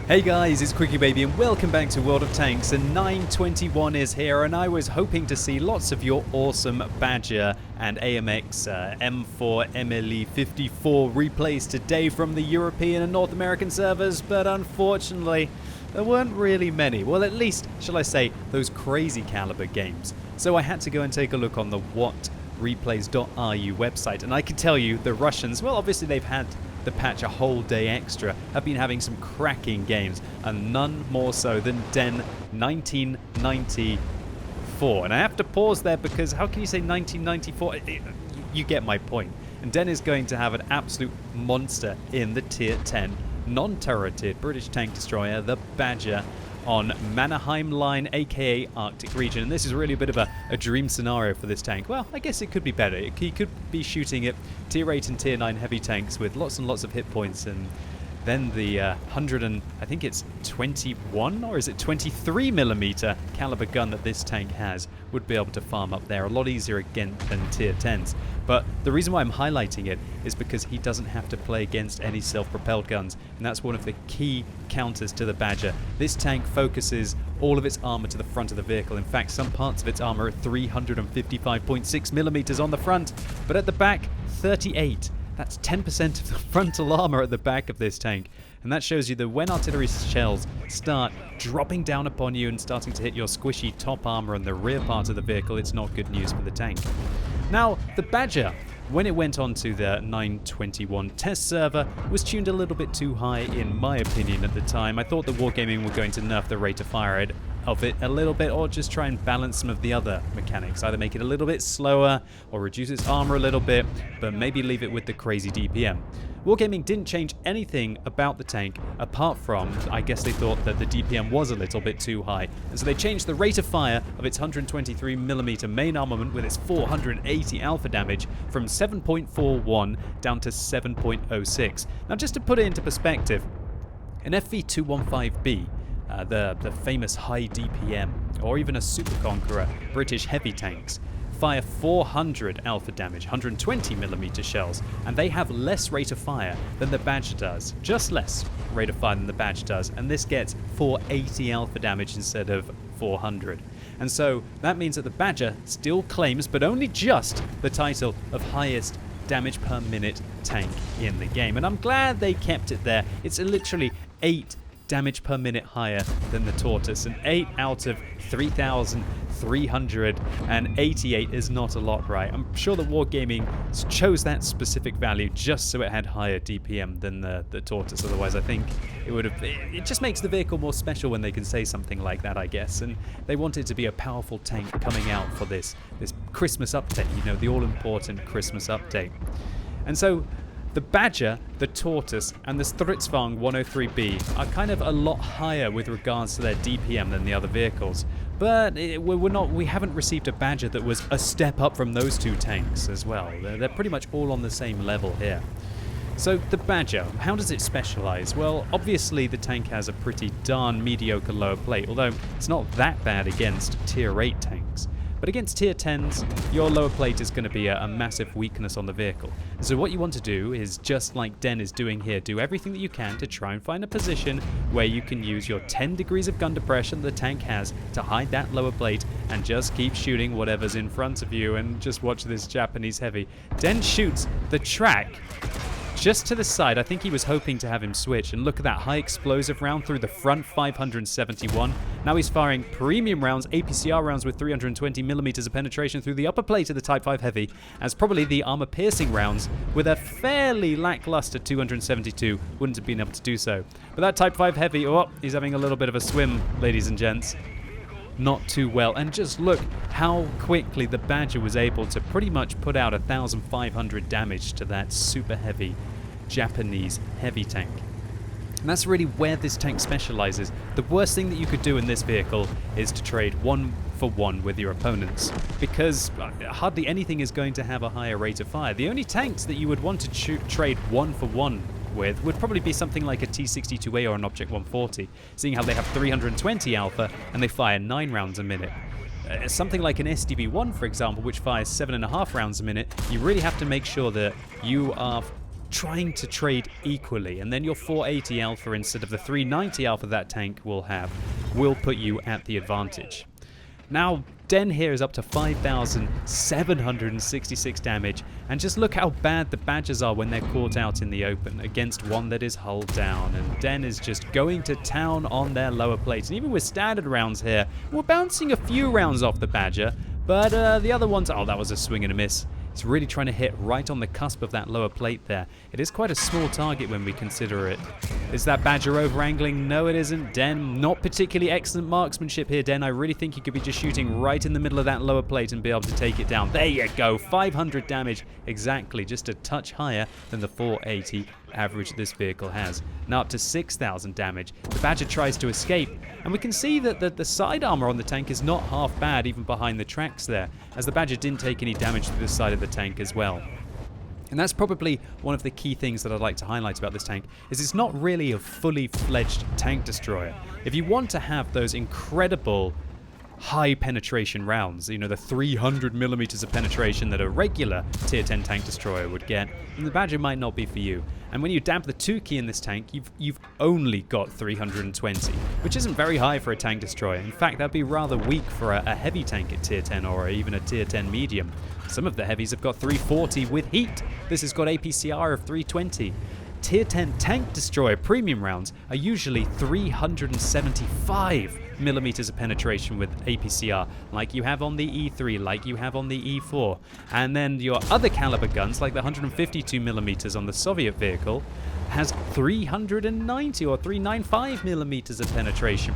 Hey guys, it's QuickyBaby and welcome back to World of Tanks, and 921 is here, and I was hoping to see lots of your awesome Badger and AMX M4 MLE 54 replays today from the European and North American servers, but unfortunately there weren't really many. Well, at least, shall I say, those crazy caliber games. So I had to go and take a look on the whatreplays.ru website, and I can tell you the Russians, well, obviously they've had the patch a whole day extra, have been having some cracking games, and none more so than Den 1994. And I have to pause there because how can you say 1994? You get my point. And Den is going to have an absolute monster in the Tier 10 non-turreted British tank destroyer, the Badger, on Mannerheim Line, aka Arctic region. And this is really a bit of a dream scenario for this tank. Well, I guess it could be better. He could be shooting at Tier 8 and Tier 9 heavy tanks with lots and lots of hit points, and then the 100 and I think it's 21 or is it 23mm caliber gun that this tank has would be able to farm up there a lot easier again than Tier 10s. But the reason why I'm highlighting it is because he doesn't have to play against any self-propelled guns, and that's one of the key counters to the Badger. This tank focuses all of its armor to the front of the vehicle. In fact, some parts of its armor are 355.6mm on the front, but at the back, 38. That's 10% of the frontal armor at the back of this tank. And that shows you that when artillery shells start dropping down upon you and starting to hit your squishy top armor and the rear part of the vehicle, it's not good news for the tank. Now, the Badger, when it went onto the 921 test server, was tuned a little bit too high in my opinion at the time. I thought that Wargaming were going to nerf the rate of fire of it a little bit, or just try and balance some of the other mechanics, either make it a little bit slower or reduce its armor a little bit, but maybe leave it with the crazy DPM. Wargaming didn't change anything about the tank apart from, I guess they thought that the DPM was a little bit too high, and so they changed the rate of fire of its 123mm main armament with its 480 alpha damage from 7.41 down to 7.06. Now, just to put it into perspective, an FV217B, the famous high DPM, or even a Super Conqueror British heavy tanks, fire 400 alpha damage, 120mm shells, and they have less rate of fire than the Badger does. Just less rate of fire than the Badger does, and this gets 480 alpha damage instead of 400. And so that means that the Badger still claims, but only just, the title of highest damage per minute tank in the game. And I'm glad they kept it there. It's literally 8 damage per minute higher than the Tortoise, and 8 out of 3,388 is not a lot, right? I'm sure that Wargaming chose that specific value just so it had higher DPM than the Tortoise. Otherwise, I think it would have. It just makes the vehicle more special when they can say something like that, I guess. And they want it to be a powerful tank coming out for this Christmas update, you know, the all-important Christmas update. And so the Badger, the Tortoise, and the Stridsvagn 103B are kind of a lot higher with regards to their DPM than the other vehicles. But we haven't received a Badger that was a step up from those two tanks as well. They're pretty much all on the same level here. So the Badger, how does it specialize? Well, obviously the tank has a pretty darn mediocre lower plate, although it's not that bad against Tier 8 tanks. But against Tier 10s, your lower plate is going to be a massive weakness on the vehicle. And so what you want to do is, just like Den is doing here, do everything that you can to try and find a position where you can use your 10 degrees of gun depression the tank has to hide that lower plate, and just keep shooting whatever's in front of you. And just watch this Japanese heavy. Den shoots the track just to the side. I think he was hoping to have him switch, and look at that high explosive round through the front, 571. Now he's firing premium rounds, APCR rounds with 320mm of penetration through the upper plate of the Type 5 Heavy, as probably the armor-piercing rounds with a fairly lackluster 272 wouldn't have been able to do so. But that Type 5 Heavy, oh, he's having a little bit of a swim, ladies and gents. Not too well, and just look how quickly the Badger was able to pretty much put out 1,500 damage to that super heavy Japanese heavy tank. And that's really where this tank specializes. The worst thing that you could do in this vehicle is to trade 1-for-1 with your opponents, because hardly anything is going to have a higher rate of fire. The only tanks that you would want to trade 1-for-1 with would probably be something like a T62A or an Object 140, seeing how they have 320 alpha and they fire 9 rounds a minute. Something like an SDV-1, for example, which fires 7.5 rounds a minute, you really have to make sure that you are trying to trade equally, and then your 480 alpha instead of the 390 alpha that tank will have will put you at the advantage. Now, Den here is up to 5,766 damage, and just look how bad the Badgers are when they're caught out in the open against one that is hull down, and Den is just going to town on their lower plates. And even with standard rounds here, we're bouncing a few rounds off the Badger, but the other ones, oh, that was a swing and a miss. It's really trying to hit right on the cusp of that lower plate there. It is quite a small target when we consider it. Is that Badger over-angling? No, it isn't. Den, not particularly excellent marksmanship here, Den. I really think you could be just shooting right in the middle of that lower plate and be able to take it down. There you go. 500 damage. Exactly. Just a touch higher than the 480 average this vehicle has. Now up to 6,000 damage. The Badger tries to escape, and we can see that the side armor on the tank is not half bad even behind the tracks there, as the Badger didn't take any damage to the side of the tank as well. And that's probably one of the key things that I'd like to highlight about this tank, is it's not really a fully fledged tank destroyer. If you want to have those incredible high penetration rounds, you know, the 300 millimeters of penetration that a regular tier 10 tank destroyer would get, then the Badger might not be for you. And when you damp the 2 key in this tank, you've only got 320, which isn't very high for a tank destroyer. In fact, that'd be rather weak for a heavy tank at tier 10 or even a tier 10 medium. Some of the heavies have got 340 with heat. This has got APCR of 320. Tier 10 tank destroyer premium rounds are usually 375 millimeters of penetration with APCR, like you have on the E3, like you have on the E4. And then your other caliber guns, like the 152 millimeters on the Soviet vehicle, has 390 or 395 millimeters of penetration.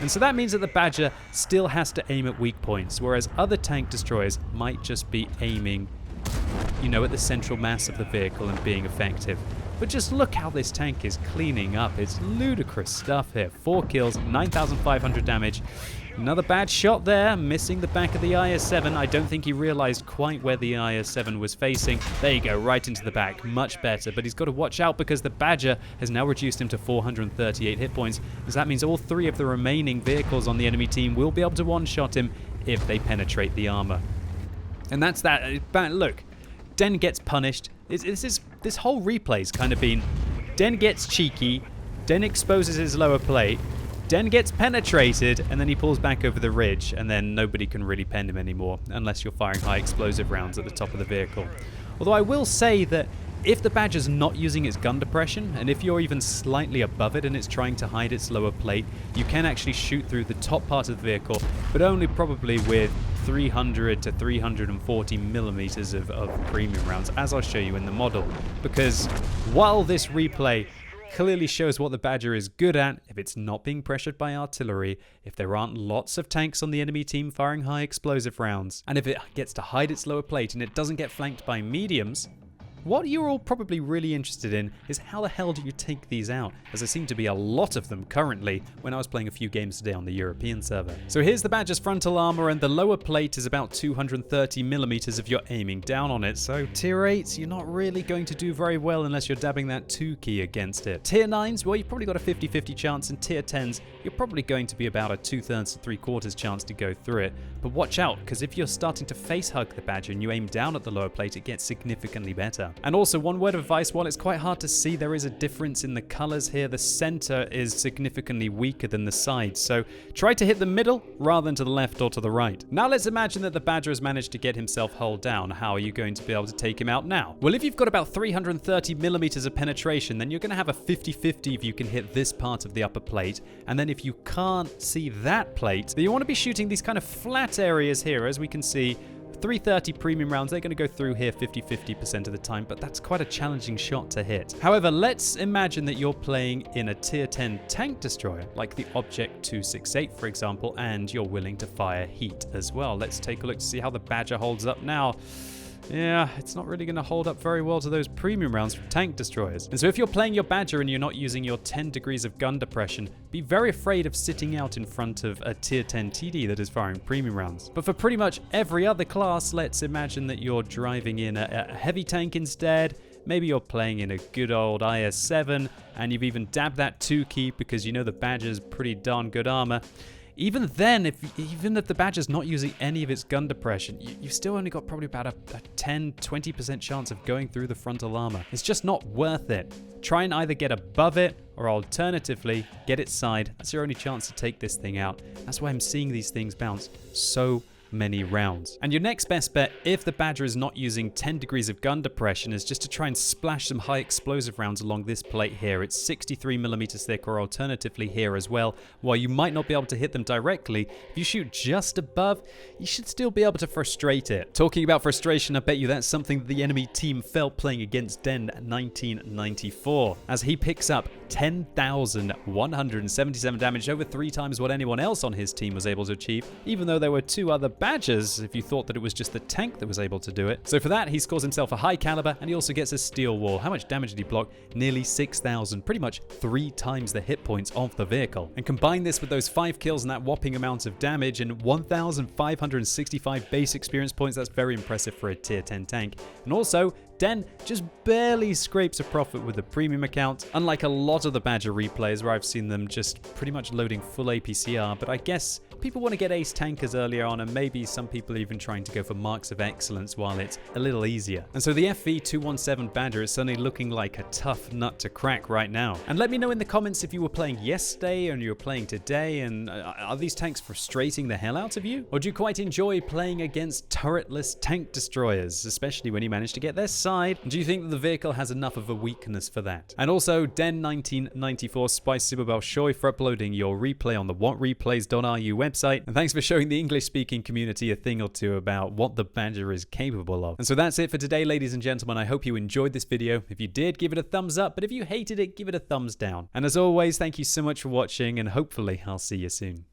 And so that means that the Badger still has to aim at weak points, whereas other tank destroyers might just be aiming, you know, at the central mass of the vehicle and being effective. But just look how this tank is cleaning up. It's ludicrous stuff here. 4 kills, 9,500 damage. Another bad shot there, missing the back of the IS-7. I don't think he realized quite where the IS-7 was facing. There you go, right into the back. Much better, but he's got to watch out because the Badger has now reduced him to 438 hit points. Because that means all 3 of the remaining vehicles on the enemy team will be able to one-shot him if they penetrate the armor. And that's that. Look, Den gets punished. This whole replay's kind of been, Den gets cheeky, Den exposes his lower plate, Den gets penetrated, and then he pulls back over the ridge, and then nobody can really pen him anymore, unless you're firing high explosive rounds at the top of the vehicle. Although I will say that if the Badger's not using its gun depression, and if you're even slightly above it and it's trying to hide its lower plate, you can actually shoot through the top part of the vehicle, but only probably with 300 to 340 millimeters of premium rounds, as I'll show you in the model. Because while this replay clearly shows what the Badger is good at, if it's not being pressured by artillery, if there aren't lots of tanks on the enemy team firing high explosive rounds, and if it gets to hide its lower plate and it doesn't get flanked by mediums, what you're all probably really interested in is how the hell do you take these out, as there seem to be a lot of them currently when I was playing a few games today on the European server. So here's the Badger's frontal armor, and the lower plate is about 230 millimeters if you're aiming down on it, so tier 8s, you're not really going to do very well unless you're dabbing that 2 key against it. Tier 9s, well, you've probably got a 50-50 chance, and tier 10s, you're probably going to be about a 2/3 to 3/4 chance to go through it. But watch out, because if you're starting to face hug the Badger and you aim down at the lower plate, it gets significantly better. And also, one word of advice, while it's quite hard to see, there is a difference in the colors here. The center is significantly weaker than the sides, so try to hit the middle rather than to the left or to the right. Now let's imagine that the Badger has managed to get himself hull down. How are you going to be able to take him out now? Well, if you've got about 330 millimeters of penetration, then you're going to have a 50-50 if you can hit this part of the upper plate, and then if you can't see that plate, then you want to be shooting these kind of flat areas here. As we can see, 330 premium rounds, they're going to go through here 50% of the time, but that's quite a challenging shot to hit. However, let's imagine that you're playing in a tier 10 tank destroyer, like the Object 268, for example, and you're willing to fire heat as well. Let's take a look to see how the Badger holds up now. Yeah, it's not really going to hold up very well to those premium rounds from tank destroyers. And so if you're playing your Badger and you're not using your 10 degrees of gun depression, be very afraid of sitting out in front of a tier 10 TD that is firing premium rounds. But for pretty much every other class, let's imagine that you're driving in a heavy tank instead. Maybe you're playing in a good old IS-7 and you've even dabbed that 2 key because you know the Badger's pretty darn good armor. even then, even if the Badger's not using any of its gun depression, you've still only got probably about a 10-20% chance of going through the frontal armor. It's just not worth it. Try and either get above it, or alternatively, get its side. That's your only chance to take this thing out. That's why I'm seeing these things bounce so many rounds. And your next best bet, if the Badger is not using 10 degrees of gun depression, is just to try and splash some high explosive rounds along this plate here. It's 63mm thick, or alternatively here as well. While you might not be able to hit them directly, if you shoot just above, you should still be able to frustrate it. Talking about frustration, I bet you that's something that the enemy team felt playing against Den 1994, as he picks up 10,177 damage, over 3 times what anyone else on his team was able to achieve, even though there were 2 other Badgers, if you thought that it was just the tank that was able to do it. So for that, he scores himself a high caliber, and he also gets a steel wall. How much damage did he block? Nearly 6,000, pretty much 3 times the hit points of the vehicle. And combine this with those 5 kills and that whopping amount of damage and 1,565 base experience points, that's very impressive for a tier 10 tank. And also, Den just barely scrapes a profit with the premium account, unlike a lot of the Badger replays where I've seen them just pretty much loading full APCR, but I guess people want to get ace tankers earlier on, and maybe some people are even trying to go for marks of excellence while it's a little easier. And so the FV217 Badger is certainly looking like a tough nut to crack right now. And let me know in the comments if you were playing yesterday and you were playing today, and are these tanks frustrating the hell out of you? Or do you quite enjoy playing against turretless tank destroyers, especially when you manage to get their side? Do you think that the vehicle has enough of a weakness for that? And also, Den 1994 Spice Super Bolshoi for uploading your replay on the whatreplays.ru website, and thanks for showing the English-speaking community a thing or two about what the Badger is capable of. And so that's it for today, ladies and gentlemen. I hope you enjoyed this video. If you did, give it a thumbs up, but if you hated it, give it a thumbs down. And as always, thank you so much for watching, and hopefully I'll see you soon.